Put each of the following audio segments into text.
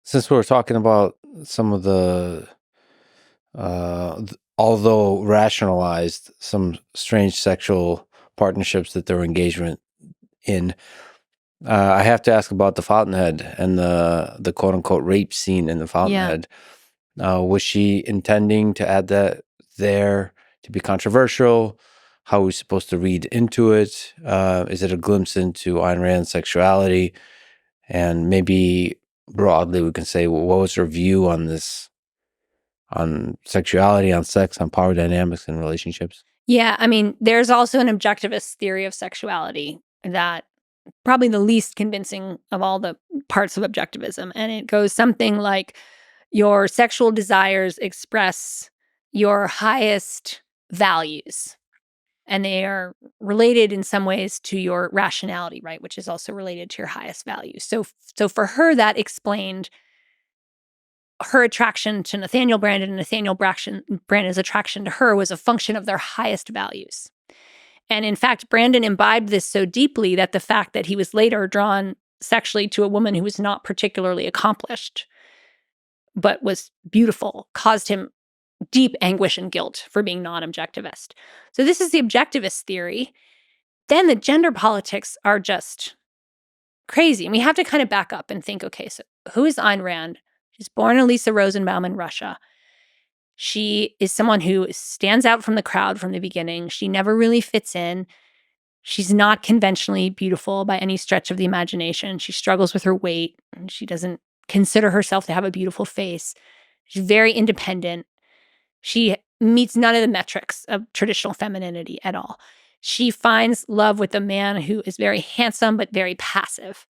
Since we're talking about some of the, although rationalized, some strange sexual partnerships that they were engagement in, I have to ask about the Fountainhead and the quote unquote rape scene in the Fountainhead. Was she intending to add that there to be controversial? How are we supposed to read into it? Is it a glimpse into Ayn Rand's sexuality? And maybe broadly, we can say, well, what was her view on this, on sexuality, on sex, on power dynamics and relationships? Yeah, I mean, there's also an objectivist theory of sexuality that probably the least convincing of all the parts of objectivism. And it goes something like your sexual desires express your highest values. And they are related in some ways to your rationality, right? Which is also related to your highest values. So for her, that explained her attraction to Nathaniel Branden and Nathaniel Branden's attraction to her was a function of their highest values. And in fact, Branden imbibed this so deeply that the fact that he was later drawn sexually to a woman who was not particularly accomplished, but was beautiful, caused him deep anguish and guilt for being non-objectivist. So this is the objectivist theory. Then the gender politics are just crazy. And we have to kind of back up and think, okay, so who is Ayn Rand? She's born Elisa Rosenbaum in Russia. She is someone who stands out from the crowd from the beginning. She never really fits in. She's not conventionally beautiful by any stretch of the imagination. She struggles with her weight. And she doesn't consider herself to have a beautiful face. She's very independent. She meets none of the metrics of traditional femininity at all. She finds love with a man who is very handsome but very passive.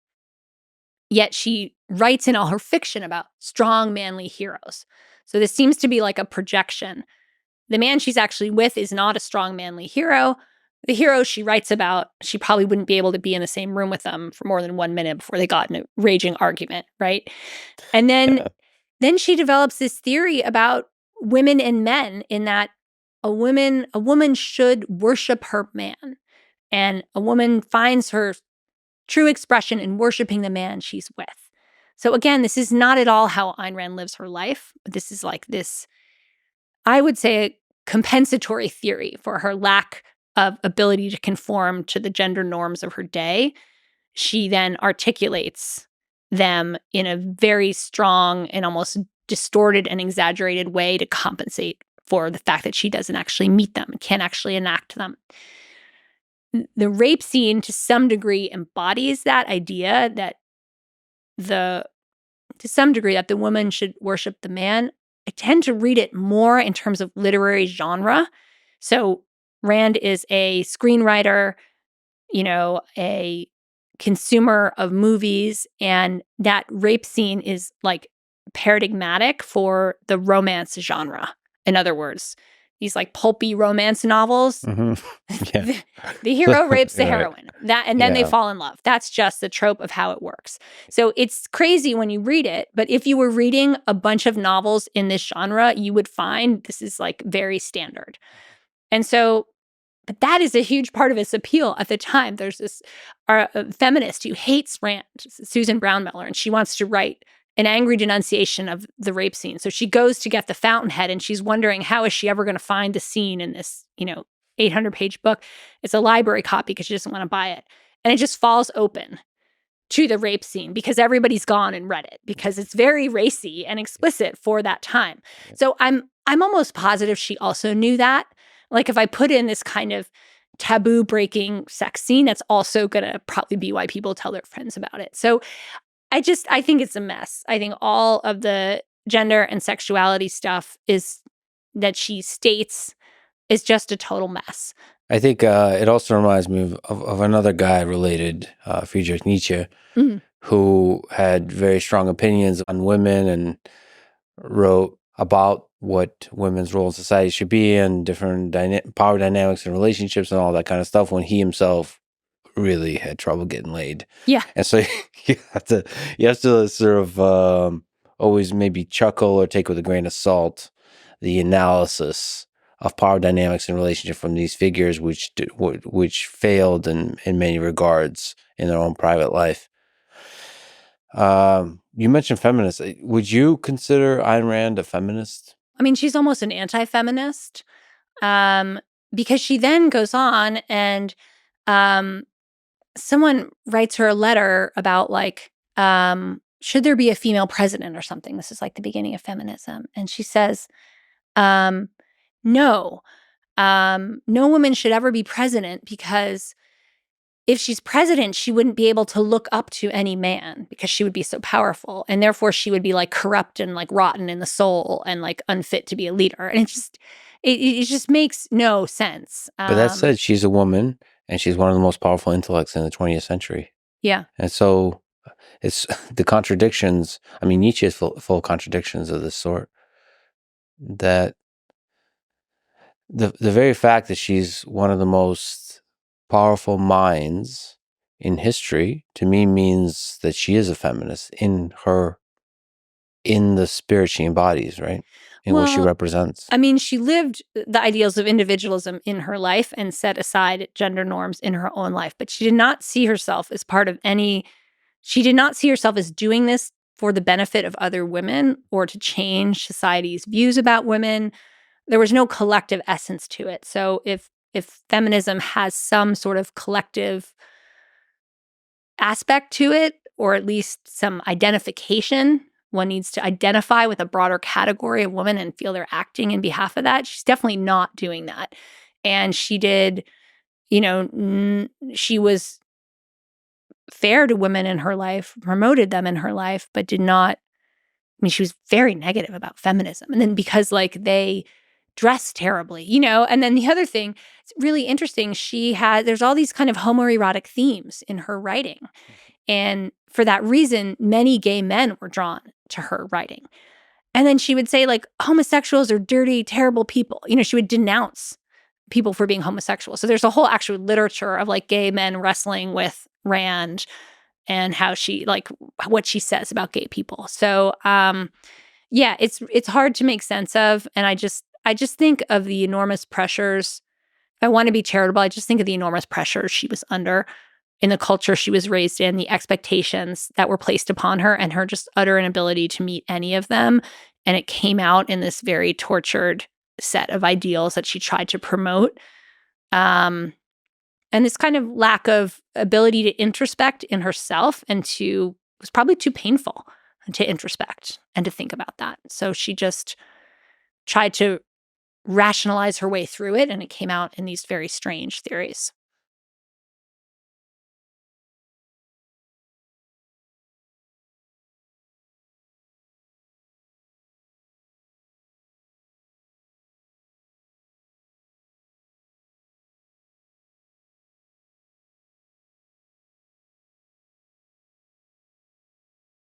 Yet she writes in all her fiction about strong, manly heroes. So this seems to be like a projection. The man she's actually with is not a strong, manly hero. The hero she writes about, she probably wouldn't be able to be in the same room with them for more than 1 minute before they got in a raging argument, right? And then she develops this theory about women and men, in that a woman should worship her man, and a woman finds her true expression in worshiping the man she's with. So again, this is not at all how Ayn Rand lives her life. This is like this, I would say, a compensatory theory for her lack of ability to conform to the gender norms of her day. She then articulates them in a very strong and almost distorted and exaggerated way to compensate for the fact that she doesn't actually meet them, can't actually enact them. The rape scene, to some degree, embodies that idea that the woman should worship the man. I tend to read it more in terms of literary genre. So Rand is a screenwriter, a consumer of movies, and that rape scene is like paradigmatic for the romance genre. In other words, these like pulpy romance novels, Yeah. the hero rapes the heroine, and then they fall in love. That's just the trope of how it works. So it's crazy when you read it, but if you were reading a bunch of novels in this genre, you would find this is like very standard. And so, but that is a huge part of its appeal at the time. There's this feminist who hates Rand, Susan Brownmiller, and she wants to write an angry denunciation of the rape scene. So she goes to get the Fountainhead, and she's wondering, how is she ever going to find the scene in this, 800-page book? It's a library copy because she doesn't want to buy it. And it just falls open to the rape scene because everybody's gone and read it, because it's very racy and explicit for that time. So I'm almost positive she also knew that. Like, if I put in this kind of taboo breaking sex scene, that's also going to probably be why people tell their friends about it. So I think it's a mess. I think all of the gender and sexuality stuff that she states is just a total mess. I think it also reminds me of another guy related, Friedrich Nietzsche, who had very strong opinions on women and wrote about what women's role in society should be and different power dynamics and relationships and all that kind of stuff, when he himself really had trouble getting laid. Yeah. And so you have to sort of always maybe chuckle or take with a grain of salt the analysis of power dynamics and relationship from these figures, which failed in many regards in their own private life. You mentioned feminists. Would you consider Ayn Rand a feminist? I mean, she's almost an anti-feminist, because she then goes on and um, someone writes her a letter about like, should there be a female president or something? This is like the beginning of feminism. And she says, um, no, no woman should ever be president because if she's president, she wouldn't be able to look up to any man because she would be so powerful. And therefore she would be like corrupt and like rotten in the soul and like unfit to be a leader. And it just makes no sense. But that said, she's a woman and she's one of the most powerful intellects in the 20th century. Yeah. And so it's the contradictions. I mean, Nietzsche is full of contradictions of this sort. That the very fact that she's one of the most powerful minds in history, to me, means that she is a feminist in the spirit she embodies, right? In what she represents. I mean, she lived the ideals of individualism in her life and set aside gender norms in her own life, but she did not see herself as part of she did not see herself as doing this for the benefit of other women or to change society's views about women. There was no collective essence to it. So if feminism has some sort of collective aspect to it, or at least some identification, one needs to identify with a broader category of women and feel they're acting in behalf of that. She's definitely not doing that. And she did, she was fair to women in her life, promoted them in her life, but did not, she was very negative about feminism. And then because like they dress terribly, and then the other thing, it's really interesting. There's all these kind of homoerotic themes in her writing. And for that reason, many gay men were drawn to her writing. And then she would say like, homosexuals are dirty, terrible people. She would denounce people for being homosexual. So there's a whole actual literature of like gay men wrestling with Rand and how she like what she says about gay people. So yeah, it's hard to make sense of. And I just think of the enormous pressures. If I want to be charitable, I just think of the enormous pressures she was under in the culture she was raised in, the expectations that were placed upon her, and her just utter inability to meet any of them. And it came out in this very tortured set of ideals that she tried to promote. And this kind of lack of ability to introspect in herself it was probably too painful to introspect and to think about that. So she just tried to rationalize her way through it, and it came out in these very strange theories.